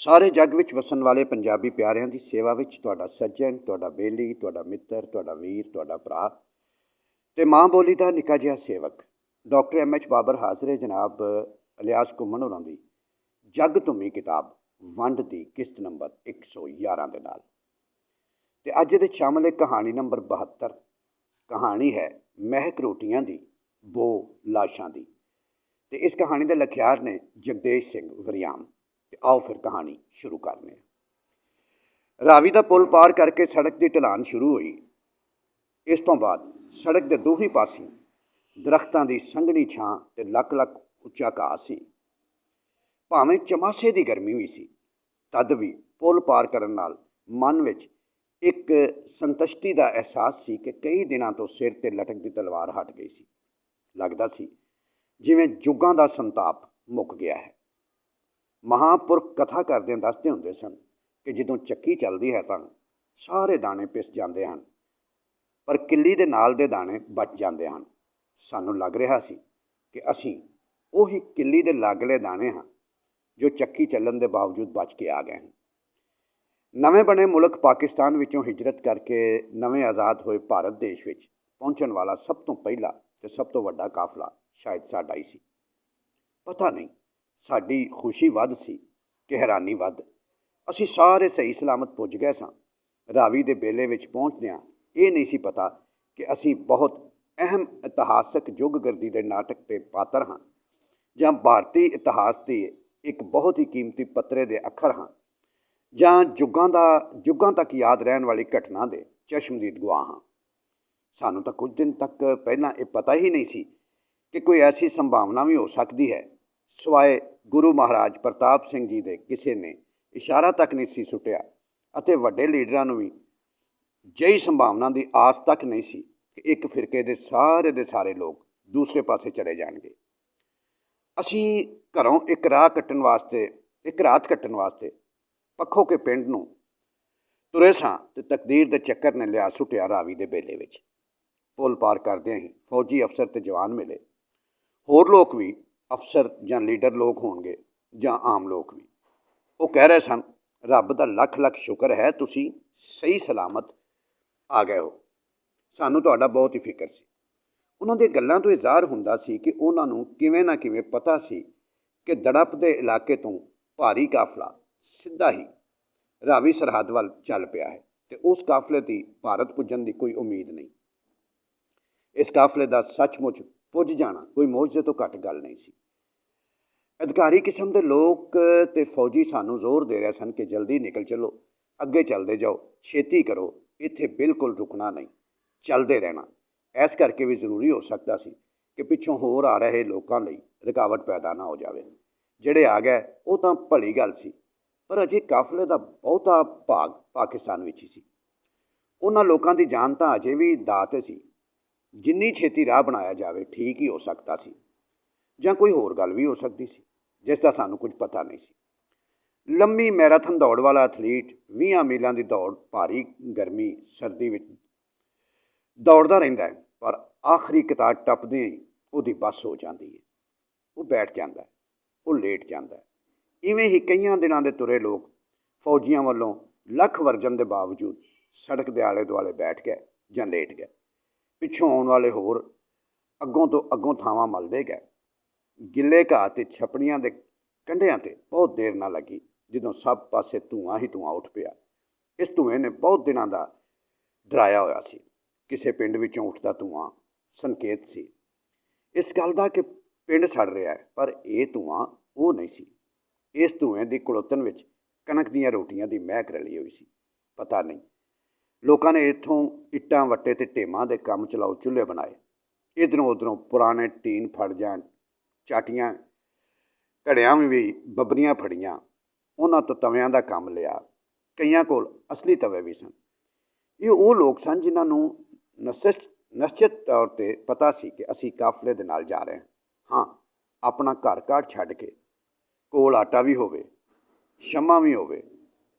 ਸਾਰੇ ਜੱਗ ਵਿੱਚ ਵਸਣ ਵਾਲੇ ਪੰਜਾਬੀ ਪਿਆਰਿਆਂ ਦੀ ਸੇਵਾ ਵਿੱਚ ਤੁਹਾਡਾ ਸੱਜਣ, ਤੁਹਾਡਾ ਬੇਲੀ, ਤੁਹਾਡਾ ਮਿੱਤਰ, ਤੁਹਾਡਾ ਵੀਰ, ਤੁਹਾਡਾ ਭਰਾ ਤੇ ਮਾਂ ਬੋਲੀ ਦਾ ਨਿੱਕਾ ਜਿਹਾ ਸੇਵਕ ਡਾਕਟਰ ਐਮ.ਐਚ. ਬਾਬਰ ਹਾਜ਼ਰ ਹੈ ਜਨਾਬ ਇਲਿਆਸ ਘੁੰਮਣ ਹੋਰਾਂ ਦੀ ਜੱਗ ਧੁੰਮੀ ਕਿਤਾਬ ਵੰਡ ਦੀ ਕਿਸ਼ਤ ਨੰਬਰ 111 ਦੇ ਨਾਲ। ਤੇ ਅੱਜ ਇਹਦੇ ਸ਼ਾਮਲ ਹੈ ਕਹਾਣੀ ਨੰਬਰ 72। ਕਹਾਣੀ ਹੈ ਮਹਿਕ ਰੋਟੀਆਂ ਦੀ, ਬੋ ਲਾਸ਼ਾਂ ਦੀ। ਤੇ ਇਸ ਕਹਾਣੀ ਦੇ ਲਖਿਆਰ ਨੇ ਜਗਦੇਸ਼ ਸਿੰਘ ਵਰਿਆਮ। ਤੇ ਆਓ ਫਿਰ ਕਹਾਣੀ ਸ਼ੁਰੂ ਕਰਨੇ ਹਾਂ। ਰਾਵੀ ਦਾ ਪੁਲ ਪਾਰ ਕਰਕੇ ਸੜਕ ਦੀ ਢਲਾਨ ਸ਼ੁਰੂ ਹੋਈ। ਇਸ ਤੋਂ ਬਾਅਦ ਸੜਕ ਦੇ ਦੋਹੀਂ ਪਾਸੇ ਦਰਖਤਾਂ ਦੀ ਸੰਘਣੀ ਛਾਂ ਤੇ ਲੱਖ ਲੱਖ ਉੱਚਾ ਘਾਹ ਸੀ। ਭਾਵੇਂ ਚਮਾਸੇ ਦੀ ਗਰਮੀ ਵੀ ਸੀ, ਤਦ ਵੀ ਪੁਲ ਪਾਰ ਕਰਨ ਨਾਲ ਮਨ ਵਿੱਚ ਇੱਕ ਸੰਤੁਸ਼ਟੀ ਦਾ ਅਹਿਸਾਸ ਸੀ ਕਿ ਕਈ ਦਿਨਾਂ ਤੋਂ ਸਿਰ 'ਤੇ ਲਟਕਦੀ ਤਲਵਾਰ ਹਟ ਗਈ ਸੀ। ਲੱਗਦਾ ਸੀ ਜਿਵੇਂ ਯੁੱਗਾਂ ਦਾ ਸੰਤਾਪ ਮੁੱਕ ਗਿਆ ਹੈ। ਮਹਾਂਪੁਰਖ ਕਥਾ ਕਰਦਿਆਂ ਦੱਸਦੇ ਹੁੰਦੇ ਸਨ ਕਿ ਜਦੋਂ ਚੱਕੀ ਚੱਲਦੀ ਹੈ ਤਾਂ ਸਾਰੇ ਦਾਣੇ ਪਿਸ ਜਾਂਦੇ ਹਨ, ਪਰ ਕਿੱਲੀ ਦੇ ਨਾਲ ਦੇ ਦਾਣੇ ਬਚ ਜਾਂਦੇ ਹਨ। ਸਾਨੂੰ ਲੱਗ ਰਿਹਾ ਸੀ ਕਿ ਅਸੀਂ ਉਹੀ ਕਿੱਲੀ ਦੇ ਲਾਗਲੇ ਦਾਣੇ ਹਾਂ ਜੋ ਚੱਕੀ ਚੱਲਣ ਦੇ ਬਾਵਜੂਦ ਬਚ ਕੇ ਆ ਗਏ ਹਨ। ਨਵੇਂ ਬਣੇ ਮੁਲਕ ਪਾਕਿਸਤਾਨ ਵਿੱਚੋਂ ਹਿਜਰਤ ਕਰਕੇ ਨਵੇਂ ਆਜ਼ਾਦ ਹੋਏ ਭਾਰਤ ਦੇਸ਼ ਵਿੱਚ ਪਹੁੰਚਣ ਵਾਲਾ ਸਭ ਤੋਂ ਪਹਿਲਾ ਤੇ ਸਭ ਤੋਂ ਵੱਡਾ ਕਾਫਲਾ ਸ਼ਾਇਦ ਸਾਡਾ ਹੀ ਸੀ। ਪਤਾ ਨਹੀਂ ਸਾਡੀ ਖੁਸ਼ੀ ਵੱਧ ਸੀ ਕਿ ਹੈਰਾਨੀ ਵੱਧ। ਅਸੀਂ ਸਾਰੇ ਸਹੀ ਸਲਾਮਤ ਪੁੱਜ ਗਏ ਸਾਂ। ਰਾਵੀ ਦੇ ਬੇਲੇ ਵਿੱਚ ਪਹੁੰਚਦਿਆਂ ਇਹ ਨਹੀਂ ਸੀ ਪਤਾ ਕਿ ਅਸੀਂ ਬਹੁਤ ਅਹਿਮ ਇਤਿਹਾਸਕ ਯੁੱਗਗਰਦੀ ਦੇ ਨਾਟਕ ਦੇ ਪਾਤਰ ਹਾਂ, ਜਾਂ ਭਾਰਤੀ ਇਤਿਹਾਸ ਦੀ ਇੱਕ ਬਹੁਤ ਹੀ ਕੀਮਤੀ ਪੱਤਰੇ ਦੇ ਅੱਖਰ ਹਾਂ, ਜਾਂ ਯੁੱਗਾਂ ਤੱਕ ਯਾਦ ਰਹਿਣ ਵਾਲੀ ਘਟਨਾ ਦੇ ਚਸ਼ਮਦੀਦ ਗਵਾਹ ਹਾਂ। ਸਾਨੂੰ ਤਾਂ ਕੁਝ ਦਿਨ ਤੱਕ ਪਹਿਲਾਂ ਇਹ ਪਤਾ ਹੀ ਨਹੀਂ ਸੀ ਕਿ ਕੋਈ ਐਸੀ ਸੰਭਾਵਨਾ ਵੀ ਹੋ ਸਕਦੀ ਹੈ। ਸਿਵਾਏ ਗੁਰੂ ਮਹਾਰਾਜ ਪ੍ਰਤਾਪ ਸਿੰਘ ਜੀ ਦੇ ਕਿਸੇ ਨੇ ਇਸ਼ਾਰਾ ਤੱਕ ਨਹੀਂ ਸੀ ਸੁੱਟਿਆ, ਅਤੇ ਵੱਡੇ ਲੀਡਰਾਂ ਨੂੰ ਵੀ ਜਿਹੀ ਸੰਭਾਵਨਾ ਦੀ ਆਸ ਤੱਕ ਨਹੀਂ ਸੀ ਕਿ ਇੱਕ ਫਿਰਕੇ ਦੇ ਸਾਰੇ ਲੋਕ ਦੂਸਰੇ ਪਾਸੇ ਚਲੇ ਜਾਣਗੇ। ਅਸੀਂ ਘਰੋਂ ਇੱਕ ਰਾਤ ਕੱਟਣ ਵਾਸਤੇ ਪੱਖੋ ਕੇ ਪਿੰਡ ਨੂੰ ਤੁਰੇ ਸਾਂ ਤੇ ਤਕਦੀਰ ਦੇ ਚੱਕਰ ਨੇ ਲਿਆ ਸੁੱਟਿਆ ਰਾਵੀ ਦੇ ਬੇਲੇ ਵਿੱਚ। ਪੁਲ ਪਾਰ ਕਰਦਿਆਂ ਹੀ ਫੌਜੀ ਅਫਸਰ ਤੇ ਜਵਾਨ ਮਿਲੇ। ਹੋਰ ਲੋਕ ਵੀ, ਅਫਸਰ ਜਾਂ ਲੀਡਰ ਲੋਕ ਹੋਣਗੇ ਜਾਂ ਆਮ ਲੋਕ ਵੀ। ਉਹ ਕਹਿ ਰਹੇ ਸਨ, ਰੱਬ ਦਾ ਲੱਖ ਲੱਖ ਸ਼ੁਕਰ ਹੈ ਤੁਸੀਂ ਸਹੀ ਸਲਾਮਤ ਆ ਗਏ ਹੋ। ਸਾਨੂੰ ਤੁਹਾਡਾ ਬਹੁਤ ਹੀ ਫਿਕਰ ਸੀ। ਉਹਨਾਂ ਦੀਆਂ ਗੱਲਾਂ ਤੋਂ ਇਹ ਜ਼ਾਹਰ ਹੁੰਦਾ ਸੀ ਕਿ ਉਹਨਾਂ ਨੂੰ ਕਿਵੇਂ ਨਾ ਕਿਵੇਂ ਪਤਾ ਸੀ ਕਿ ਦੜਪ ਦੇ ਇਲਾਕੇ ਤੋਂ ਭਾਰੀ ਕਾਫਲਾ ਸਿੱਧਾ ਹੀ ਰਾਵੀ ਸਰਹੱਦ ਵੱਲ ਚੱਲ ਪਿਆ ਹੈ ਤੇ ਉਸ ਕਾਫਲੇ ਦੀ ਭਾਰਤ ਪੁੱਜਣ ਦੀ ਕੋਈ ਉਮੀਦ ਨਹੀਂ। ਇਸ ਕਾਫਲੇ ਦਾ ਸੱਚਮੁੱਚ ਪੁੱਜ ਜਾਣਾ ਕੋਈ ਮੌਜਜ਼ੇ ਤੋਂ ਘੱਟ ਗੱਲ ਨਹੀਂ ਸੀ। ਅਧਿਕਾਰੀ ਕਿਸਮ ਦੇ ਲੋਕ ਤੇ ਫੌਜੀ ਸਾਨੂੰ ਜ਼ੋਰ ਦੇ ਰਹੇ ਸਨ ਕਿ ਜਲਦੀ ਨਿਕਲ ਚੱਲੋ, ਅੱਗੇ ਚੱਲਦੇ ਜਾਓ, ਛੇਤੀ ਕਰੋ, ਇੱਥੇ ਬਿਲਕੁਲ ਰੁਕਣਾ ਨਹੀਂ, ਚੱਲਦੇ ਰਹਿਣਾ। ਇਸ ਕਰਕੇ ਵੀ ਜ਼ਰੂਰੀ ਹੋ ਸਕਦਾ ਸੀ ਕਿ ਪਿੱਛੋਂ ਹੋਰ ਆ ਰਹੇ ਲੋਕਾਂ ਲਈ ਰੁਕਾਵਟ ਪੈਦਾ ਨਾ ਹੋ ਜਾਵੇ। ਜਿਹੜੇ ਆ ਗਏ ਉਹ ਤਾਂ ਭਲੀ ਗੱਲ ਸੀ, ਪਰ ਅਜੇ ਕਾਫਲੇ ਦਾ ਬਹੁਤਾ ਭਾਗ ਪਾਕਿਸਤਾਨ ਵਿੱਚ ਹੀ ਸੀ। ਉਹਨਾਂ ਲੋਕਾਂ ਦੀ ਜਾਨ ਤਾਂ ਅਜੇ ਵੀ ਦਾਅ 'ਤੇ ਸੀ। ਜਿੰਨੀ ਛੇਤੀ ਰਾਹ ਬਣਾਇਆ ਜਾਵੇ ਠੀਕ ਹੀ ਹੋ ਸਕਦਾ ਸੀ, ਜਾਂ ਕੋਈ ਹੋਰ ਗੱਲ ਵੀ ਹੋ ਸਕਦੀ ਸੀ ਜਿਸ ਦਾ ਸਾਨੂੰ ਕੁਝ ਪਤਾ ਨਹੀਂ ਸੀ। ਲੰਮੀ ਮੈਰਾਥਨ ਦੌੜ ਵਾਲਾ ਐਥਲੀਟ 20 ਮੀਲਾਂ ਦੀ ਦੌੜ ਭਾਰੀ ਗਰਮੀ ਸਰਦੀ ਵਿੱਚ ਦੌੜਦਾ ਰਹਿੰਦਾ ਹੈ, ਪਰ ਆਖਰੀ ਕਤਾਰ ਟੱਪਦੇ ਹੀ ਉਹਦੀ ਬੱਸ ਹੋ ਜਾਂਦੀ ਹੈ। ਉਹ ਬੈਠ ਜਾਂਦਾ ਹੈ, ਉਹ ਲੇਟ ਜਾਂਦਾ ਹੈ। ਇਵੇਂ ਹੀ ਕਈਆਂ ਦਿਨਾਂ ਦੇ ਤੁਰੇ ਲੋਕ ਫੌਜੀਆਂ ਵੱਲੋਂ ਲੱਖ ਵਰਜਨ ਦੇ ਬਾਵਜੂਦ ਸੜਕ ਦੇ ਆਲੇ ਦੁਆਲੇ ਬੈਠ ਗਏ ਜਾਂ ਲੇਟ ਗਏ। ਪਿੱਛੋਂ ਆਉਣ ਵਾਲੇ ਹੋਰ ਅੱਗੋਂ ਤੋਂ ਅੱਗੋਂ ਥਾਵਾਂ ਮਲਦੇ ਗਏ। ਗਿੱਲੇ ਘਾਹ ਤੇ ਛਪੜੀਆਂ ਦੇ ਕੰਢਿਆਂ 'ਤੇ ਬਹੁਤ ਦੇਰ ਨਾ ਲੱਗੀ ਜਦੋਂ ਸਭ ਪਾਸੇ ਧੂੰਆਂ ਹੀ ਧੂੰਆਂ ਉੱਠ ਪਿਆ। ਇਸ ਧੂੰਏਂ ਨੇ ਬਹੁਤ ਦਿਨਾਂ ਦਾ ਡਰਾਇਆ ਹੋਇਆ ਸੀ। ਕਿਸੇ ਪਿੰਡ ਵਿੱਚੋਂ ਉੱਠਦਾ ਧੂੰਆਂ ਸੰਕੇਤ ਸੀ ਇਸ ਗੱਲ ਦਾ ਕਿ ਪਿੰਡ ਸੜ ਰਿਹਾ ਹੈ, ਪਰ ਇਹ ਧੂੰਆਂ ਉਹ ਨਹੀਂ ਸੀ। ਇਸ ਧੂੰਏਂ ਦੀ ਕੁੜੁੱਤਣ ਵਿੱਚ ਕਣਕ ਦੀਆਂ ਰੋਟੀਆਂ ਦੀ ਮਹਿਕ ਰਲੀ ਹੋਈ ਸੀ। ਪਤਾ ਨਹੀਂ ਲੋਕਾਂ ਨੇ ਇੱਥੋਂ ਇੱਟਾਂ ਵੱਟੇ ਤੇ ਟੇਮਾਂ ਦੇ ਕੰਮ ਚਲਾਓ ਚੁੱਲ੍ਹੇ ਬਣਾਏ। ਇੱਧਰੋਂ ਉੱਧਰੋਂ ਪੁਰਾਣੇ ਟੀਨ ਫੜ ਜਾਣ, ਚਾਟੀਆਂ ਘੜਿਆਂ ਵੀ ਬੱਬਰੀਆਂ ਫੜੀਆਂ, ਉਹਨਾਂ ਤੋਂ ਤਵਿਆਂ ਦਾ ਕੰਮ ਲਿਆ। ਕਈਆਂ ਕੋਲ ਅਸਲੀ ਤਵੇ ਵੀ ਸਨ। ਇਹ ਉਹ ਲੋਕ ਸਨ ਜਿਨ੍ਹਾਂ ਨੂੰ ਨਿਸ਼ਚਿਤ ਤੌਰ 'ਤੇ ਪਤਾ ਸੀ ਕਿ ਅਸੀਂ ਕਾਫਲੇ ਦੇ ਨਾਲ ਜਾ ਰਹੇ ਹਾਂ। ਆਪਣਾ ਘਰ ਘਾਟ ਛੱਡ ਕੇ, ਕੋਲ ਆਟਾ ਵੀ ਹੋਵੇ, ਸ਼ਮ੍ਹਾਂ ਵੀ ਹੋਵੇ,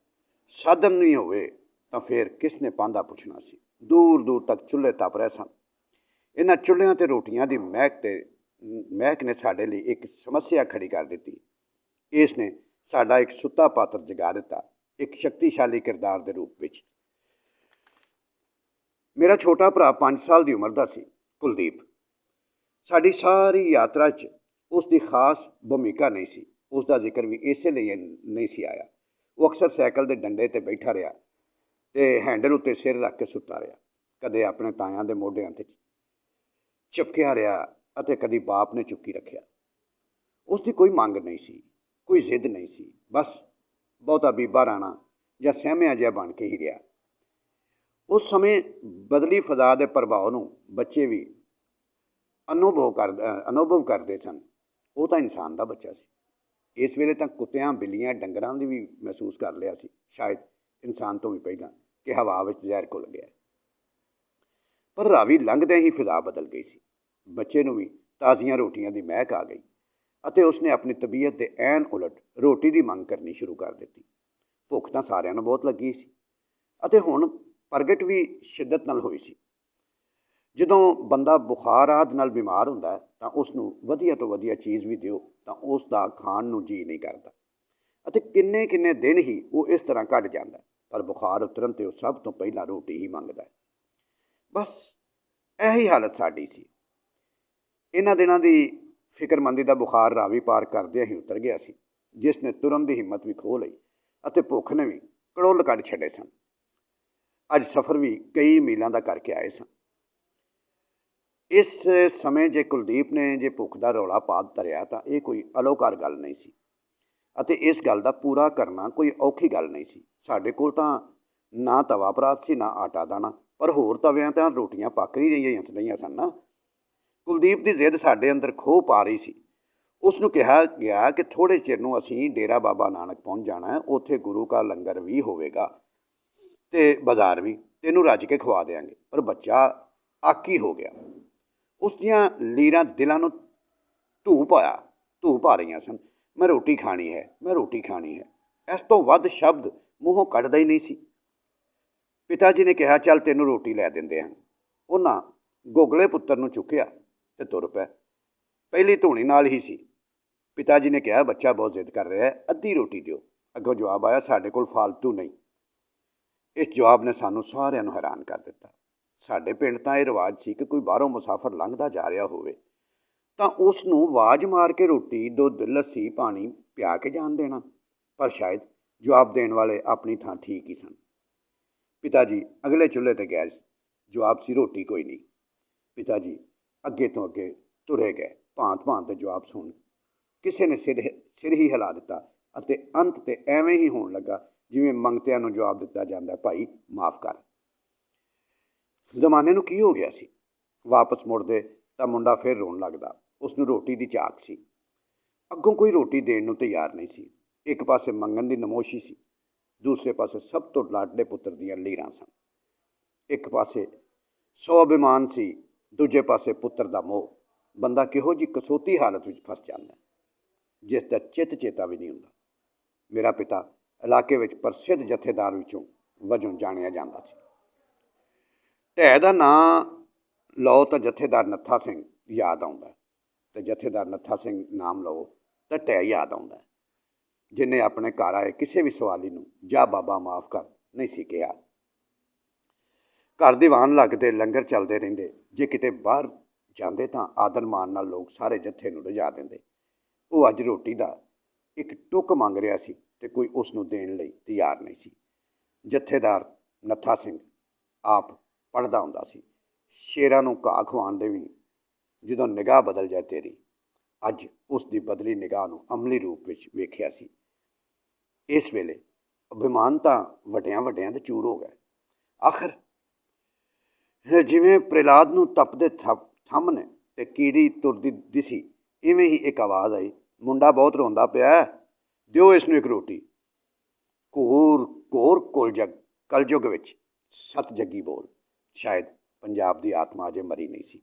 ਸਾਧਨ ਵੀ ਹੋਵੇ, ਤਾਂ ਫਿਰ ਕਿਸ ਨੇ ਪਾਂਦਾ ਪੁੱਛਣਾ ਸੀ। ਦੂਰ ਦੂਰ ਤੱਕ ਚੁੱਲ੍ਹੇ ਤਪ ਰਹੇ ਸਨ। ਇਹਨਾਂ ਚੁੱਲ੍ਹਿਆਂ 'ਤੇ ਰੋਟੀਆਂ ਦੀ ਮਹਿਕ ਨੇ ਸਾਡੇ ਲਈ ਇੱਕ ਸਮੱਸਿਆ ਖੜੀ ਕਰ ਦਿੱਤੀ। ਇਸ ਨੇ ਸਾਡਾ ਇੱਕ ਸੁੱਤਾ ਪਾਤਰ ਜਗਾ ਦਿੱਤਾ, ਇੱਕ ਸ਼ਕਤੀਸ਼ਾਲੀ ਕਿਰਦਾਰ ਦੇ ਰੂਪ ਵਿੱਚ। ਮੇਰਾ ਛੋਟਾ ਭਰਾ 5 ਸਾਲ ਦੀ ਉਮਰ ਦਾ ਸੀ, ਕੁਲਦੀਪ। ਸਾਡੀ ਸਾਰੀ ਯਾਤਰਾ 'ਚ ਉਸ ਦੀ ਖਾਸ ਭੂਮਿਕਾ ਨਹੀਂ ਸੀ। ਉਸ ਦਾ ਜ਼ਿਕਰ ਵੀ ਇਸੇ ਲਈ ਨਹੀਂ ਸੀ ਆਇਆ। ਉਹ ਅਕਸਰ ਸਾਈਕਲ ਦੇ ਡੰਡੇ 'ਤੇ ਬੈਠਾ ਰਿਹਾ ਅਤੇ ਹੈਂਡਲ ਉੱਤੇ ਸਿਰ ਰੱਖ ਕੇ ਸੁੱਤਾ ਰਿਹਾ। ਕਦੇ ਆਪਣੇ ਤਾਇਆਂ ਦੇ ਮੋਢਿਆਂ 'ਤੇ ਚਿਪਕਿਆ ਰਿਹਾ ਅਤੇ ਕਦੀ ਬਾਪ ਨੇ ਚੁੱਕੀ ਰੱਖਿਆ। ਉਸ ਦੀ ਕੋਈ ਮੰਗ ਨਹੀਂ ਸੀ, ਕੋਈ ਜ਼ਿੱਦ ਨਹੀਂ ਸੀ, ਬਸ ਬਹੁਤਾ ਬੀਬਾ ਰਾਣਾ ਜਾਂ ਸਹਿਮਿਆ ਜਿਹਾ ਬਣ ਕੇ ਹੀ ਰਿਹਾ। ਉਸ ਸਮੇਂ ਬਦਲੀ ਫਜ਼ਾ ਦੇ ਪ੍ਰਭਾਵ ਨੂੰ ਬੱਚੇ ਵੀ ਅਨੁਭਵ ਕਰਦੇ ਸਨ। ਉਹ ਤਾਂ ਇਨਸਾਨ ਦਾ ਬੱਚਾ ਸੀ। ਇਸ ਵੇਲੇ ਤਾਂ ਕੁੱਤਿਆਂ, ਬਿੱਲੀਆਂ, ਡੰਗਰਾਂ ਦੀ ਵੀ ਮਹਿਸੂਸ ਕਰ ਲਿਆ ਸੀ, ਸ਼ਾਇਦ ਇਨਸਾਨ ਤੋਂ ਵੀ ਪਹਿਲਾਂ, ਕਿ ਹਵਾ ਵਿੱਚ ਜ਼ਹਿਰ ਘੁਲ ਗਿਆ। ਪਰ ਰਾਵੀ ਲੰਘਦਿਆਂ ਹੀ ਫਿਜ਼ਾ ਬਦਲ ਗਈ ਸੀ। ਬੱਚੇ ਨੂੰ ਵੀ ਤਾਜ਼ੀਆਂ ਰੋਟੀਆਂ ਦੀ ਮਹਿਕ ਆ ਗਈ ਅਤੇ ਉਸਨੇ ਆਪਣੀ ਤਬੀਅਤ ਦੇ ਐਨ ਉਲਟ ਰੋਟੀ ਦੀ ਮੰਗ ਕਰਨੀ ਸ਼ੁਰੂ ਕਰ ਦਿੱਤੀ। ਭੁੱਖ ਤਾਂ ਸਾਰਿਆਂ ਨੂੰ ਬਹੁਤ ਲੱਗੀ ਸੀ ਅਤੇ ਹੁਣ ਪ੍ਰਗਟ ਵੀ ਸ਼ਿੱਦਤ ਨਾਲ ਹੋਈ ਸੀ। ਜਦੋਂ ਬੰਦਾ ਬੁਖਾਰ ਆਦਿ ਨਾਲ ਬਿਮਾਰ ਹੁੰਦਾ ਤਾਂ ਉਸ ਨੂੰ ਵਧੀਆ ਤੋਂ ਵਧੀਆ ਚੀਜ਼ ਵੀ ਦਿਓ ਤਾਂ ਉਸ ਦਾ ਖਾਣ ਨੂੰ ਜੀ ਨਹੀਂ ਕਰਦਾ ਅਤੇ ਕਿੰਨੇ ਕਿੰਨੇ ਦਿਨ ਹੀ ਉਹ ਇਸ ਤਰ੍ਹਾਂ ਕੱਢ ਜਾਂਦਾ। ਪਰ ਬੁਖਾਰ ਉਤਰਨ 'ਤੇ ਉਹ ਸਭ ਤੋਂ ਪਹਿਲਾਂ ਰੋਟੀ ਹੀ ਮੰਗਦਾ। ਬਸ ਇਹੀ ਹਾਲਤ ਸਾਡੀ ਸੀ। ਇਹਨਾਂ ਦਿਨਾਂ ਦੀ ਫਿਕਰਮੰਦੀ ਦਾ ਬੁਖਾਰ ਰਾਵੀ ਪਾਰ ਕਰਦਿਆਂ ਹੀ ਉਤਰ ਗਿਆ ਸੀ, ਜਿਸ ਨੇ ਤੁਰਨ ਦੀ ਹਿੰਮਤ ਵੀ ਖੋਹ ਲਈ ਅਤੇ ਭੁੱਖ ਨੇ ਵੀ ਕੜੁੱਲ ਕੱਢ ਛੱਡੇ ਸਨ। ਅੱਜ ਸਫ਼ਰ ਵੀ ਕਈ ਮੀਲਾਂ ਦਾ ਕਰਕੇ ਆਏ ਸਨ। ਇਸ ਸਮੇਂ ਜੇ ਕੁਲਦੀਪ ਨੇ ਜੇ ਭੁੱਖ ਦਾ ਰੌਲਾ ਪਾ ਧਰਿਆ ਤਾਂ ਇਹ ਕੋਈ ਅਲੋਕਾਰ ਗੱਲ ਨਹੀਂ ਸੀ ਅਤੇ ਇਸ ਗੱਲ ਦਾ ਪੂਰਾ ਕਰਨਾ ਕੋਈ ਔਖੀ ਗੱਲ ਨਹੀਂ ਸੀ। ਸਾਡੇ ਕੋਲ ਤਾਂ ਨਾ ਤਵਾ ਪਰਾਤ ਸੀ, ਨਾ ਆਟਾ ਦਾਣਾ, ਪਰ ਹੋਰ ਤਵਿਆਂ ਤਾਂ ਰੋਟੀਆਂ ਪੱਕ ਹੀ ਰਹੀਆਂ ਸਨ ਨਾ। ਕੁਲਦੀਪ ਦੀ ਜ਼ਿੱਦ ਸਾਡੇ ਅੰਦਰ ਖੋਹ ਪਾ ਰਹੀ ਸੀ। ਉਸ ਨੂੰ ਕਿਹਾ ਗਿਆ ਕਿ ਥੋੜ੍ਹੇ ਚਿਰ ਨੂੰ ਅਸੀਂ ਡੇਰਾ ਬਾਬਾ ਨਾਨਕ ਪਹੁੰਚ ਜਾਣਾ ਹੈ, ਉੱਥੇ ਗੁਰੂ ਕਾ ਲੰਗਰ ਵੀ ਹੋਵੇਗਾ ਅਤੇ ਬਾਜ਼ਾਰ ਵੀ, ਤੈਨੂੰ ਰੱਜ ਕੇ ਖਵਾ ਦਿਆਂਗੇ। ਪਰ ਬੱਚਾ ਆਕੀ ਹੋ ਗਿਆ। ਉਸ ਦੀਆਂ ਲੀਰਾਂ ਦਿਲਾਂ ਨੂੰ ਧੂਹ ਪਾ ਰਹੀਆਂ ਸਨ। ਮੈਂ ਰੋਟੀ ਖਾਣੀ ਹੈ, ਮੈਂ ਰੋਟੀ ਖਾਣੀ ਹੈ। ਇਸ ਤੋਂ ਵੱਧ ਸ਼ਬਦ ਮੂੰਹੋਂ ਕੱਢਦਾ ਹੀ ਨਹੀਂ ਸੀ। ਪਿਤਾ ਜੀ ਨੇ ਕਿਹਾ, ਚੱਲ ਤੈਨੂੰ ਰੋਟੀ ਲੈ ਦਿੰਦੇ ਹਨ। ਉਹਨਾਂ ਗੋਗਲੇ ਪੁੱਤਰ ਨੂੰ ਚੁੱਕਿਆ ਅਤੇ ਤੁਰ ਪਏ। ਪਹਿਲੀ ਧੂਣੀ ਨਾਲ ਹੀ ਸੀ। ਪਿਤਾ ਜੀ ਨੇ ਕਿਹਾ, ਬੱਚਾ ਬਹੁਤ ਜ਼ਿੱਦ ਕਰ ਰਿਹਾ ਹੈ, ਅੱਧੀ ਰੋਟੀ ਦਿਓ। ਅੱਗੋਂ ਜਵਾਬ ਆਇਆ, ਸਾਡੇ ਕੋਲ ਫਾਲਤੂ ਨਹੀਂ। ਇਸ ਜਵਾਬ ਨੇ ਸਾਨੂੰ ਸਾਰਿਆਂ ਨੂੰ ਹੈਰਾਨ ਕਰ ਦਿੱਤਾ। ਸਾਡੇ ਪਿੰਡ ਤਾਂ ਇਹ ਰਿਵਾਜ ਸੀ ਕਿ ਕੋਈ ਬਾਹਰੋਂ ਮੁਸਾਫਰ ਲੰਘਦਾ ਜਾ ਰਿਹਾ ਹੋਵੇ ਤਾਂ ਉਸ ਨੂੰ ਆਵਾਜ਼ ਮਾਰ ਕੇ ਰੋਟੀ, ਦੁੱਧ, ਲੱਸੀ, ਪਾਣੀ ਪਿਆ ਕੇ ਜਾਣ ਦੇਣਾ। ਪਰ ਸ਼ਾਇਦ ਜਵਾਬ ਦੇਣ ਵਾਲੇ ਆਪਣੀ ਥਾਂ ਠੀਕ ਹੀ ਸਨ। ਪਿਤਾ ਜੀ ਅਗਲੇ ਚੁੱਲ੍ਹੇ 'ਤੇ ਗਏ। ਜਵਾਬ ਸੀ, ਰੋਟੀ ਕੋਈ ਨਹੀਂ। ਪਿਤਾ ਜੀ ਅੱਗੇ ਤੋਂ ਅੱਗੇ ਤੁਰੇ ਗਏ। ਭਾਂਤ ਦੇ ਜਵਾਬ ਸੁਣ ਕਿਸੇ ਨੇ ਸਿਰ ਹੀ ਹਿਲਾ ਦਿੱਤਾ ਅਤੇ ਅੰਤ 'ਤੇ ਐਵੇਂ ਹੀ ਹੋਣ ਲੱਗਾ ਜਿਵੇਂ ਮੰਗਤਿਆਂ ਨੂੰ ਜਵਾਬ ਦਿੱਤਾ ਜਾਂਦਾ, ਭਾਈ ਮਾਫ਼ ਕਰ। ਜ਼ਮਾਨੇ ਨੂੰ ਕੀ ਹੋ ਗਿਆ ਸੀ? ਵਾਪਸ ਮੁੜਦੇ ਤਾਂ ਮੁੰਡਾ ਫਿਰ ਰੋਣ ਲੱਗਦਾ। ਉਸ ਨੂੰ ਰੋਟੀ ਦੀ ਝਾਕ ਸੀ। ਅੱਗੋਂ ਕੋਈ ਰੋਟੀ ਦੇਣ ਨੂੰ ਤਿਆਰ ਨਹੀਂ ਸੀ। ਇੱਕ ਪਾਸੇ ਮੰਗਣ ਦੀ ਨਮੋਸ਼ੀ ਸੀ, ਦੂਸਰੇ ਪਾਸੇ ਸਭ ਤੋਂ ਲਾਡਲੇ ਪੁੱਤਰ ਦੀਆਂ ਲੀਰਾਂ ਸਨ। ਇੱਕ ਪਾਸੇ ਸਵਾਭਿਮਾਨ ਸੀ, ਦੂਜੇ ਪਾਸੇ ਪੁੱਤਰ ਦਾ ਮੋਹ। ਬੰਦਾ ਕਿਹੋ ਜਿਹੀ ਕਸੌਤੀ ਹਾਲਤ ਵਿੱਚ ਫਸ ਜਾਂਦਾ ਜਿਸ ਦਾ ਚਿੱਤ ਚੇਤਾ ਵੀ ਨਹੀਂ ਹੁੰਦਾ। ਮੇਰਾ ਪਿਤਾ ਇਲਾਕੇ ਵਿੱਚ ਪ੍ਰਸਿੱਧ ਜਥੇਦਾਰ ਵਜੋਂ ਜਾਣਿਆ ਜਾਂਦਾ ਸੀ। ਢਹਿ ਦਾ ਨਾਂ ਲਓ ਤਾਂ ਜਥੇਦਾਰ ਨੱਥਾ ਸਿੰਘ ਯਾਦ ਆਉਂਦਾ ਅਤੇ ਜਥੇਦਾਰ ਨੱਥਾ ਸਿੰਘ ਨਾਮ ਲਓ ਤਾਂ ਢਹਿ ਯਾਦ ਆਉਂਦਾ, ਜਿਹਨੇ ਆਪਣੇ ਘਰ ਆਏ ਕਿਸੇ ਵੀ ਸਵਾਲੀ ਨੂੰ ਜਾ ਬਾਬਾ ਮਾਫ਼ ਕਰ ਨਹੀਂ ਸੀ ਕਿਹਾ। ਘਰ ਦੀਵਾਨ ਲੱਗਦੇ, ਲੰਗਰ ਚੱਲਦੇ ਰਹਿੰਦੇ। ਜੇ ਕਿਤੇ ਬਾਹਰ ਜਾਂਦੇ ਤਾਂ ਆਦਰ ਮਾਣ ਨਾਲ ਲੋਕ ਸਾਰੇ ਜੱਥੇ ਨੂੰ ਲਿਜਾ ਦਿੰਦੇ। ਉਹ ਅੱਜ ਰੋਟੀ ਦਾ ਇੱਕ ਟੁੱਕ ਮੰਗ ਰਿਹਾ ਸੀ ਅਤੇ ਕੋਈ ਉਸ ਨੂੰ ਦੇਣ ਲਈ ਤਿਆਰ ਨਹੀਂ ਸੀ। ਜਥੇਦਾਰ ਨੱਥਾ ਸਿੰਘ ਆਪ ਪੜ੍ਹਦਾ ਹੁੰਦਾ ਸੀ, ਸ਼ੇਰਾਂ ਨੂੰ ਘਾਹ ਖਵਾਉਣ ਦੇ ਵੀ ਜਦੋਂ ਨਿਗਾਹ ਬਦਲ ਜਾਏ ਤੇਰੀ। ਅੱਜ ਉਸ ਦੀ ਬਦਲੀ ਨਿਗਾਹ ਨੂੰ ਅਮਲੀ ਰੂਪ ਵਿੱਚ ਵੇਖਿਆ ਸੀ। ਇਸ ਵੇਲੇ ਅਭਿਮਾਨ ਤਾਂ ਵੱਡਿਆਂ ਦੇ ਚੂਰ ਹੋ ਗਏ। ਆਖਰ ਜਿਵੇਂ ਪ੍ਰਹਿਲਾਦ ਨੂੰ ਤਪਦੇ ਥੰਮ ਨੇ ਅਤੇ ਕੀੜੀ ਤੁਰਦੀ ਦਿਸੀ, ਇਵੇਂ ਹੀ ਇੱਕ ਆਵਾਜ਼ ਆਈ, ਮੁੰਡਾ ਬਹੁਤ ਰੋਂਦਾ ਪਿਆ, ਦਿਓ ਇਸ ਨੂੰ ਇੱਕ ਰੋਟੀ। ਘੋਰ ਕਲਯੁੱਗ ਵਿੱਚ ਸਤ ਜੱਗੀ ਬੋਲ। ਸ਼ਾਇਦ ਪੰਜਾਬ ਦੀ ਆਤਮਾ ਅਜੇ ਮਰੀ ਨਹੀਂ ਸੀ।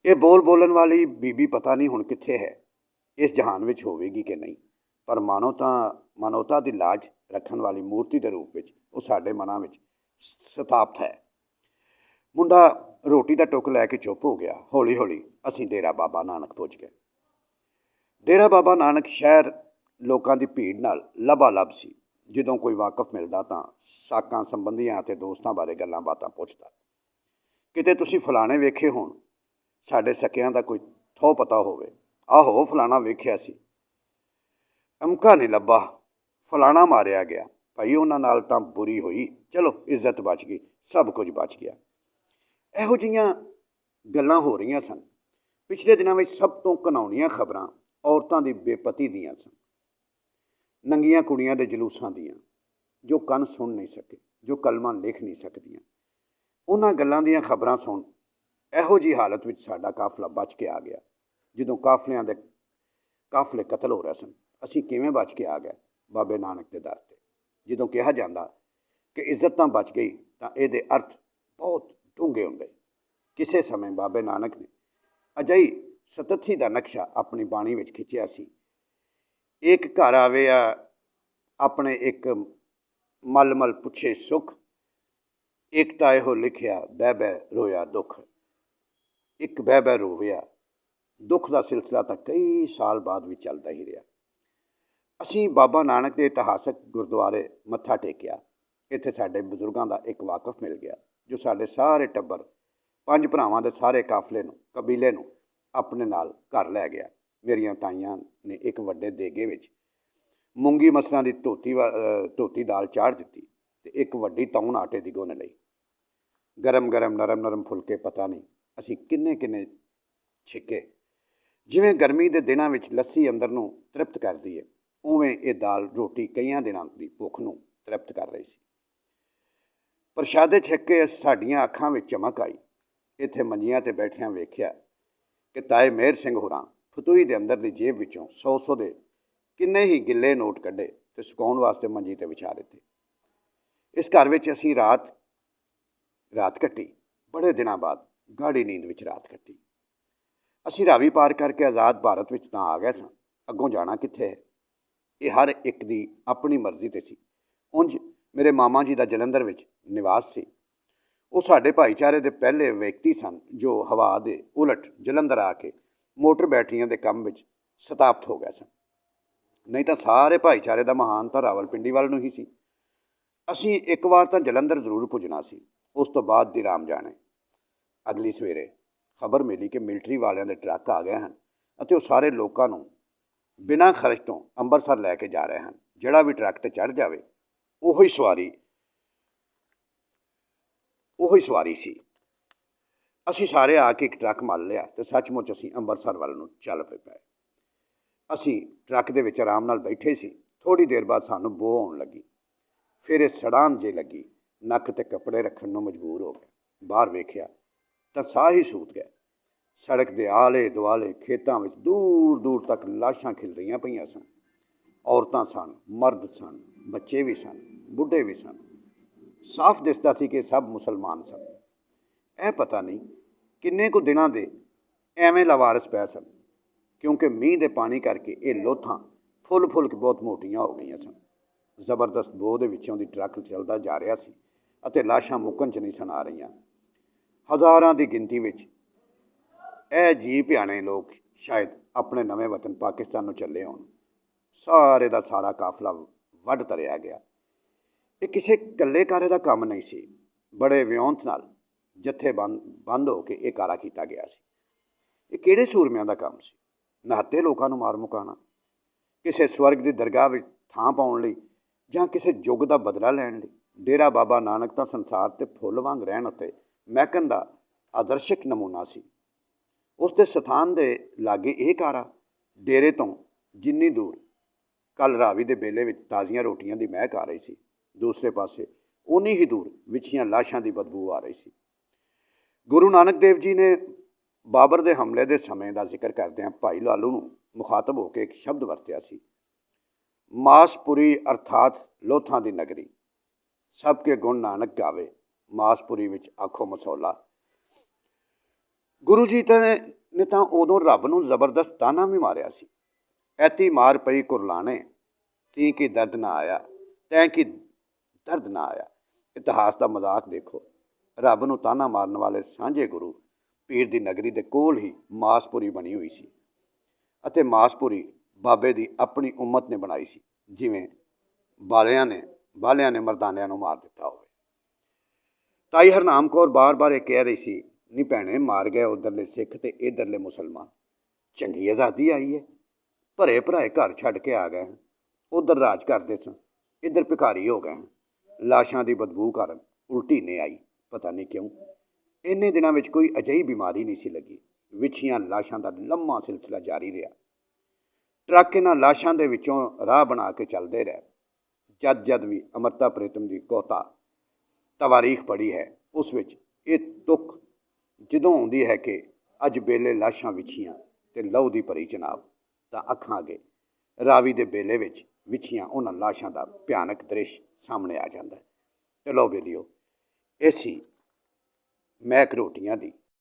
ਇਹ ਬੋਲਣ ਵਾਲੀ ਬੀਬੀ ਪਤਾ ਨਹੀਂ ਹੁਣ ਕਿੱਥੇ ਹੈ, ਇਸ ਜਹਾਨ ਵਿੱਚ ਹੋਵੇਗੀ ਕਿ ਨਹੀਂ, ਪਰ ਮਾਨਵਤਾ ਦੀ ਲਾਜ ਰੱਖਣ ਵਾਲੀ ਮੂਰਤੀ ਦੇ ਰੂਪ ਵਿੱਚ ਉਹ ਸਾਡੇ ਮਨਾਂ ਵਿੱਚ ਸਥਾਪਿਤ ਹੈ। ਮੁੰਡਾ ਰੋਟੀ ਦਾ ਟੁੱਕ ਲੈ ਕੇ ਚੁੱਪ ਹੋ ਗਿਆ। ਹੌਲੀ ਹੌਲੀ ਅਸੀਂ ਡੇਰਾ ਬਾਬਾ ਨਾਨਕ ਪਹੁੰਚ ਗਏ। ਡੇਰਾ ਬਾਬਾ ਨਾਨਕ ਸ਼ਹਿਰ ਲੋਕਾਂ ਦੀ ਭੀੜ ਨਾਲ ਲਬਾਲਬ ਸੀ। ਜਦੋਂ ਕੋਈ ਵਾਕਫ ਮਿਲਦਾ ਤਾਂ ਸਾਕਾਂ ਸੰਬੰਧੀਆਂ ਅਤੇ ਦੋਸਤਾਂ ਬਾਰੇ ਗੱਲਾਂ ਬਾਤਾਂ ਪੁੱਛਦਾ। ਕਿਤੇ ਤੁਸੀਂ ਫਲਾਣੇ ਵੇਖੇ ਹੋਣ, ਸਾਡੇ ਸਕਿਆਂ ਦਾ ਕੋਈ ਥੋ ਪਤਾ ਹੋਵੇ, ਆਹੋ ਫਲਾਣਾ ਵੇਖਿਆ ਸੀ। ਅਮਕਾ ਨਹੀਂ ਲੱਭਾ, ਫਲਾਣਾ ਮਾਰਿਆ ਗਿਆ, ਭਾਈ ਉਹਨਾਂ ਨਾਲ ਤਾਂ ਬੁਰੀ ਹੋਈ, ਚਲੋ ਇੱਜ਼ਤ ਬਚ ਗਈ, ਸਭ ਕੁਝ ਬਚ ਗਿਆ। ਇਹੋ ਜਿਹੀਆਂ ਗੱਲਾਂ ਹੋ ਰਹੀਆਂ ਸਨ। ਪਿਛਲੇ ਦਿਨਾਂ ਵਿੱਚ ਸਭ ਤੋਂ ਘਿਨਾਉਣੀਆਂ ਖਬਰਾਂ ਔਰਤਾਂ ਦੀ ਬੇਪਤੀ ਦੀਆਂ ਸਨ। ਨੰਗੀਆਂ ਕੁੜੀਆਂ ਦੇ ਜਲੂਸਾਂ ਦੀਆਂ, ਜੋ ਕੰਨ ਸੁਣ ਨਹੀਂ ਸਕੇ, ਜੋ ਕਲਮਾਂ ਲਿਖ ਨਹੀਂ ਸਕਦੀਆਂ। ਉਹਨਾਂ ਗੱਲਾਂ ਦੀਆਂ ਖਬਰਾਂ ਸੁਣ ਇਹੋ ਜਿਹੀ ਹਾਲਤ ਵਿੱਚ ਸਾਡਾ ਕਾਫਲਾ ਬਚ ਕੇ ਆ ਗਿਆ। ਜਦੋਂ ਕਾਫਲੇ ਕਤਲ ਹੋ ਰਹੇ ਸਨ, ਅਸੀਂ ਕਿਵੇਂ ਬਚ ਕੇ ਆ ਗਏ? ਬਾਬੇ ਨਾਨਕ ਦੇ ਦਰ 'ਤੇ। ਜਦੋਂ ਕਿਹਾ ਜਾਂਦਾ ਕਿ ਇੱਜ਼ਤ ਤਾਂ ਬਚ ਗਈ, ਤਾਂ ਇਹਦੇ ਅਰਥ ਬਹੁਤ ਡੂੰਘੇ ਹੁੰਦੇ। ਕਿਸੇ ਸਮੇਂ ਬਾਬੇ ਨਾਨਕ ਨੇ ਅਜਿਹੀ ਸਤੱਥੀ ਦਾ ਨਕਸ਼ਾ ਆਪਣੀ ਬਾਣੀ ਵਿੱਚ ਖਿੱਚਿਆ ਸੀ। ਇੱਕ ਘਰ ਆਵੇ ਆ ਆਪਣੇ ਇੱਕ ਮਲ ਪੁੱਛੇ ਸੁੱਖ, ਇੱਕ ਤਾਂ ਇਹੋ ਲਿਖਿਆ ਬਹਿ ਬਹਿ ਰੋਇਆ ਦੁੱਖ। ਇੱਕ ਬਹਿ ਬਹਿ ਰੋਵਿਆ ਦੁੱਖ ਦਾ ਸਿਲਸਿਲਾ ਤਾਂ ਕਈ ਸਾਲ ਬਾਅਦ ਵੀ ਚੱਲਦਾ ਹੀ ਰਿਹਾ। ਅਸੀਂ ਬਾਬਾ ਨਾਨਕ ਦੇ ਇਤਿਹਾਸਕ ਗੁਰਦੁਆਰੇ ਮੱਥਾ ਟੇਕਿਆ। ਇੱਥੇ ਸਾਡੇ ਬਜ਼ੁਰਗਾਂ ਦਾ ਇੱਕ ਵਾਕਫ ਮਿਲ ਗਿਆ, ਜੋ ਸਾਡੇ ਸਾਰੇ ਟੱਬਰ 5 ਭਰਾਵਾਂ ਦੇ ਸਾਰੇ ਕਾਫਲੇ ਨੂੰ, ਕਬੀਲੇ ਨੂੰ ਆਪਣੇ ਨਾਲ ਘਰ ਲੈ ਗਿਆ। ਮੇਰੀਆਂ ਤਾਈਆਂ ਨੇ ਇੱਕ ਵੱਡੇ ਦੇਗੇ ਵਿੱਚ ਮੂੰਗੀ ਮਸਰਾਂ ਦੀ ਧੋਤੀ ਦਾਲ ਚਾੜ ਦਿੱਤੀ ਅਤੇ ਇੱਕ ਵੱਡੀ ਤੌਣ ਆਟੇ ਦੀ ਗੁੰਨ ਲਈ। ਗਰਮ ਗਰਮ ਨਰਮ ਨਰਮ ਫੁਲਕੇ ਪਤਾ ਨਹੀਂ ਅਸੀਂ ਕਿੰਨੇ ਕਿੰਨੇ ਛਿੱਕੇ। ਜਿਵੇਂ ਗਰਮੀ ਦੇ ਦਿਨਾਂ ਵਿੱਚ ਲੱਸੀ ਅੰਦਰ ਨੂੰ ਤ੍ਰਿਪਤ ਕਰਦੀ ਹੈ, ਉਵੇਂ ਇਹ ਦਾਲ ਰੋਟੀ ਕਈਆਂ ਦਿਨਾਂ ਦੀ ਭੁੱਖ ਨੂੰ ਤ੍ਰਿਪਤ ਕਰ ਰਹੀ ਸੀ। ਪ੍ਰਸ਼ਾਦੇ ਛਕ ਕੇ ਸਾਡੀਆਂ ਅੱਖਾਂ ਵਿੱਚ ਚਮਕ ਆਈ। ਇੱਥੇ ਮੰਜੀਆਂ 'ਤੇ ਬੈਠਿਆਂ ਵੇਖਿਆ ਕਿ ਤਾਏ ਮੇਹਰ ਸਿੰਘ ਹੋਰਾਂ ਫਤੂਈ ਦੇ ਅੰਦਰਲੀ ਜੇਬ ਵਿੱਚੋਂ 100 ਦੇ ਕਿੰਨੇ ਹੀ ਗਿੱਲੇ ਨੋਟ ਕੱਢੇ ਅਤੇ ਸੁਕਾਉਣ ਵਾਸਤੇ ਮੰਜੀ 'ਤੇ ਵਿਛਾ ਦਿੱਤੇ। ਇਸ ਘਰ ਵਿੱਚ ਅਸੀਂ ਰਾਤ ਕੱਟੀ। ਬੜੇ ਦਿਨਾਂ ਬਾਅਦ ਗਾੜੀ ਨੀਂਦ ਵਿੱਚ ਰਾਤ ਕੱਟੀ। ਅਸੀਂ ਰਾਵੀ ਪਾਰ ਕਰਕੇ ਆਜ਼ਾਦ ਭਾਰਤ ਵਿੱਚ ਤਾਂ ਆ ਗਏ ਸਾਂ। ਅੱਗੋਂ ਜਾਣਾ ਕਿੱਥੇ ਹੈ, ਇਹ ਹਰ ਇੱਕ ਦੀ ਆਪਣੀ ਮਰਜ਼ੀ 'ਤੇ ਸੀ। ਉਂਝ ਮੇਰੇ ਮਾਮਾ ਜੀ ਦਾ ਜਲੰਧਰ ਵਿੱਚ ਨਿਵਾਸ ਸੀ। ਉਹ ਸਾਡੇ ਭਾਈਚਾਰੇ ਦੇ ਪਹਿਲੇ ਵਿਅਕਤੀ ਸਨ ਜੋ ਹਵਾ ਦੇ ਉਲਟ ਜਲੰਧਰ ਆ ਕੇ ਮੋਟਰ ਬੈਟਰੀਆਂ ਦੇ ਕੰਮ ਵਿੱਚ ਸਥਾਪਿਤ ਹੋ ਗਏ ਸਨ। ਨਹੀਂ ਤਾਂ ਸਾਰੇ ਭਾਈਚਾਰੇ ਦਾ ਮਹਾਨ ਤਾਂ ਰਾਵਲਪਿੰਡੀ ਵੱਲ ਨੂੰ ਹੀ ਸੀ। ਅਸੀਂ ਇੱਕ ਵਾਰ ਤਾਂ ਜਲੰਧਰ ਜ਼ਰੂਰ ਪੁੱਜਣਾ ਸੀ। ਉਸ ਤੋਂ ਬਾਅਦ ਦੀ ਰਾਮ ਜਾਣੇ। ਅਗਲੀ ਸਵੇਰੇ ਖਬਰ ਮਿਲੀ ਕਿ ਮਿਲਟਰੀ ਵਾਲਿਆਂ ਦੇ ਟਰੱਕ ਆ ਗਏ ਹਨ ਅਤੇ ਉਹ ਸਾਰੇ ਲੋਕਾਂ ਨੂੰ ਬਿਨਾਂ ਖਰਚ ਤੋਂ ਅੰਮ੍ਰਿਤਸਰ ਲੈ ਕੇ ਜਾ ਰਹੇ ਹਨ। ਜਿਹੜਾ ਵੀ ਟਰੱਕ 'ਤੇ ਚੜ੍ਹ ਜਾਵੇ ਉਹੀ ਸਵਾਰੀ ਸੀ। ਅਸੀਂ ਸਾਰੇ ਆ ਕੇ ਇੱਕ ਟਰੱਕ ਮੱਲ ਲਿਆ ਅਤੇ ਸੱਚਮੁੱਚ ਅਸੀਂ ਅੰਮ੍ਰਿਤਸਰ ਵੱਲ ਨੂੰ ਚੱਲ ਪਏ। ਅਸੀਂ ਟਰੱਕ ਦੇ ਵਿੱਚ ਆਰਾਮ ਨਾਲ ਬੈਠੇ ਸੀ। ਥੋੜ੍ਹੀ ਦੇਰ ਬਾਅਦ ਸਾਨੂੰ ਬੋ ਆਉਣ ਲੱਗੀ। ਫਿਰ ਇਹ ਸੜਾਨ ਜੇ ਲੱਗੀ, ਨੱਕ 'ਤੇ ਕੱਪੜੇ ਰੱਖਣ ਨੂੰ ਮਜਬੂਰ ਹੋ ਗਏ। ਬਾਹਰ ਵੇਖਿਆ ਤਾਂ ਸਾਹ ਹੀ ਛੂਟ ਗਿਆ। ਸੜਕ ਦੇ ਆਲੇ ਦੁਆਲੇ ਖੇਤਾਂ ਵਿੱਚ ਦੂਰ ਦੂਰ ਤੱਕ ਲਾਸ਼ਾਂ ਖਿਲ ਰਹੀਆਂ ਪਈਆਂ ਸਨ। ਔਰਤਾਂ ਸਨ, ਮਰਦ ਸਨ, ਬੱਚੇ ਵੀ ਸਨ, ਬੁੱਢੇ ਵੀ ਸਨ। ਸਾਫ਼ ਦਿਸਦਾ ਸੀ ਕਿ ਸਭ ਮੁਸਲਮਾਨ ਸਨ। ਇਹ ਪਤਾ ਨਹੀਂ ਕਿੰਨੇ ਕੁ ਦਿਨਾਂ ਦੇ ਐਵੇਂ ਲਾਵਾਰਸ ਪਏ ਸਨ, ਕਿਉਂਕਿ ਮੀਂਹ ਦੇ ਪਾਣੀ ਕਰਕੇ ਇਹ ਲੋਥਾਂ ਫੁੱਲ ਕੇ ਬਹੁਤ ਮੋਟੀਆਂ ਹੋ ਗਈਆਂ ਸਨ। ਜ਼ਬਰਦਸਤ ਬੋ ਦੇ ਵਿੱਚੋਂ ਦੀ ਟਰੱਕ ਚੱਲਦਾ ਜਾ ਰਿਹਾ ਸੀ ਅਤੇ ਲਾਸ਼ਾਂ ਮੁੱਕਣ 'ਚ ਨਹੀਂ ਸਨ ਆ ਰਹੀਆਂ। ਹਜ਼ਾਰਾਂ ਦੀ ਗਿਣਤੀ ਵਿੱਚ ਇਹ ਜੀ ਭਿਆਣੇ ਲੋਕ ਸ਼ਾਇਦ ਆਪਣੇ ਨਵੇਂ ਵਤਨ ਪਾਕਿਸਤਾਨ ਨੂੰ ਚੱਲੇ ਹੋਣ। ਸਾਰੇ ਦਾ ਸਾਰਾ ਕਾਫਲਾ ਵੱਢ ਤਰਿਆ ਗਿਆ। ਇਹ ਕਿਸੇ ਇਕੱਲੇ ਕਾਰੇ ਦਾ ਕੰਮ ਨਹੀਂ ਸੀ। ਬੜੇ ਵਿਉਂਤ ਨਾਲ ਜਥੇਬੰਦ ਹੋ ਕੇ ਇਹ ਕਾਰਾ ਕੀਤਾ ਗਿਆ ਸੀ। ਇਹ ਕਿਹੜੇ ਸੂਰਮਿਆਂ ਦਾ ਕੰਮ ਸੀ? ਨਿਹੱਥੇ ਲੋਕਾਂ ਨੂੰ ਮਾਰ ਮੁਕਾਉਣਾ, ਕਿਸੇ ਸਵਰਗ ਦੀ ਦਰਗਾਹ ਵਿੱਚ ਥਾਂ ਪਾਉਣ ਲਈ ਜਾਂ ਕਿਸੇ ਯੁੱਗ ਦਾ ਬਦਲਾ ਲੈਣ ਲਈ। ਡੇਰਾ ਬਾਬਾ ਨਾਨਕ ਤਾਂ ਸੰਸਾਰ 'ਤੇ ਫੁੱਲ ਵਾਂਗ ਰਹਿਣ ਅਤੇ ਮਹਿਕਣ ਦਾ ਆਦਰਸ਼ਕ ਨਮੂਨਾ ਸੀ। ਉਸ ਦੇ ਸਥਾਨ ਦੇ ਲਾਗੇ ਇਹ ਕਾਰਾ ਡੇਰੇ ਤੋਂ ਜਿੰਨੀ ਦੂਰ ਕੱਲ੍ਹ ਰਾਵੀ ਦੇ ਬੇਲੇ ਵਿੱਚ ਤਾਜ਼ੀਆਂ ਰੋਟੀਆਂ ਦੀ ਮਹਿਕ ਆ ਰਹੀ ਸੀ, ਦੂਸਰੇ ਪਾਸੇ ਉਨੀ ਹੀ ਦੂਰ ਵਿਛੀਆਂ ਲਾਸ਼ਾਂ ਦੀ ਬਦਬੂ ਆ ਰਹੀ ਸੀ। ਗੁਰੂ ਨਾਨਕ ਦੇਵ ਜੀ ਨੇ ਬਾਬਰ ਦੇ ਹਮਲੇ ਦੇ ਸਮੇਂ ਦਾ ਜ਼ਿਕਰ ਕਰਦਿਆਂ ਭਾਈ ਲਾਲੂ ਨੂੰ ਮੁਖਾਤਬ ਹੋ ਕੇ ਇੱਕ ਸ਼ਬਦ ਵਰਤਿਆ ਸੀ, ਮਾਸਪੁਰੀ ਅਰਥਾਤ ਲੋਥਾਂ ਦੀ ਨਗਰੀ। ਸਭ ਕੇ ਗੁਣ ਨਾਨਕ ਗਾਵੇ, ਮਾਸਪੁਰੀ ਵਿੱਚ ਆਖੋ ਮਸੌਲਾ। ਗੁਰੂ ਜੀ ਨੇ ਤਾਂ ਉਦੋਂ ਰੱਬ ਨੂੰ ਜ਼ਬਰਦਸਤ ਤਾਨਾ ਵੀ ਮਾਰਿਆ ਸੀ, ਐਤੀ ਮਾਰ ਪਈ ਕੁਰਲਾਣੇ, ਤੀ ਕੀ ਦਰਦ ਨਾ ਆਇਆ, ਤੈਂ ਕੀ ਦਰਦ ਨਾ ਆਇਆ। ਇਤਿਹਾਸ ਦਾ ਮਜ਼ਾਕ ਦੇਖੋ। ਰੱਬ ਨੂੰ ਤਾਨਾ ਮਾਰਨ ਵਾਲੇ ਸਾਂਝੇ ਗੁਰੂ ਪੀਰ ਦੀ ਨਗਰੀ ਦੇ ਕੋਲ ਹੀ ਮਾਸਪੁਰੀ ਬਣੀ ਹੋਈ ਸੀ ਅਤੇ ਮਾਸਪੁਰੀ ਬਾਬੇ ਦੀ ਆਪਣੀ ਉਮਤ ਨੇ ਬਣਾਈ ਸੀ, ਜਿਵੇਂ ਬਾਲਿਆਂ ਨੇ ਮਰਦਾਨਿਆਂ ਨੂੰ ਮਾਰ ਦਿੱਤਾ ਹੋਵੇ। ਤਾਈ ਹਰਨਾਮ ਕੌਰ ਬਾਰ-ਬਾਰ ਇਹ ਕਹਿ ਰਹੀ ਸੀ, ਨੀ ਭੈਣੇ ਮਾਰ ਗਏ ਉਧਰਲੇ ਸਿੱਖ ਤੇ ਇਧਰਲੇ ਮੁਸਲਮਾਨ, ਚੰਗੀ ਆਜ਼ਾਦੀ ਆਈ ਹੈ, ਭਰੇ ਭਰਾਏ ਘਰ ਛੱਡ ਕੇ ਆ ਗਏ, ਉਧਰ ਰਾਜ ਕਰਦੇ ਸਨ, ਇੱਧਰ ਭਿਖਾਰੀ ਹੋ ਗਏ। ਲਾਸ਼ਾਂ ਦੀ ਬਦਬੂ ਕਾਰਨ ਉਲਟੀ ਨੇ ਆਈ, ਪਤਾ ਨਹੀਂ ਕਿਉਂ। ਇੰਨੇ ਦਿਨਾਂ ਵਿੱਚ ਕੋਈ ਅਜਿਹੀ ਬਿਮਾਰੀ ਨਹੀਂ ਸੀ ਲੱਗੀ। ਵਿਛੀਆਂ ਲਾਸ਼ਾਂ ਦਾ ਲੰਮਾ ਸਿਲਸਿਲਾ ਜਾਰੀ ਰਿਹਾ। ਟਰੱਕ ਇਹਨਾਂ ਲਾਸ਼ਾਂ ਦੇ ਵਿੱਚੋਂ ਰਾਹ ਬਣਾ ਕੇ ਚੱਲਦੇ ਰਹੇ। ਜਦ ਵੀ ਅਮਰਤਾ ਪ੍ਰੀਤਮ ਦੀ ਕੋਤਾ ਤਵਾਰੀਖ ਪੜ੍ਹੀ ਹੈ, ਉਸ ਵਿੱਚ ਇਹ ਦੁੱਖ ਜਦੋਂ ਆਉਂਦੀ ਹੈ ਕਿ ਅੱਜ ਬੇਲੇ ਲਾਸ਼ਾਂ ਵਿਛੀਆਂ ਤੇ ਲਹੂ ਦੀ ਭਰੀ ਜਨਾਬ, ਤਾਂ ਅੱਖਾਂ ਅੱਗੇ ਰਾਵੀ ਦੇ ਬੇਲੇ ਵਿੱਚ ਵਿਛੀਆਂ ਉਹਨਾਂ ਲਾਸ਼ਾਂ ਦਾ ਭਿਆਨਕ ਦ੍ਰਿਸ਼ ਸਾਹਮਣੇ ਆ ਜਾਂਦਾ ਹੈ। ਤੇ ਲਓ ਬੇਲੀਓ, ਇਹ ਸੀ ਮਹਿਕ ਰੋਟੀਆਂ ਦੀ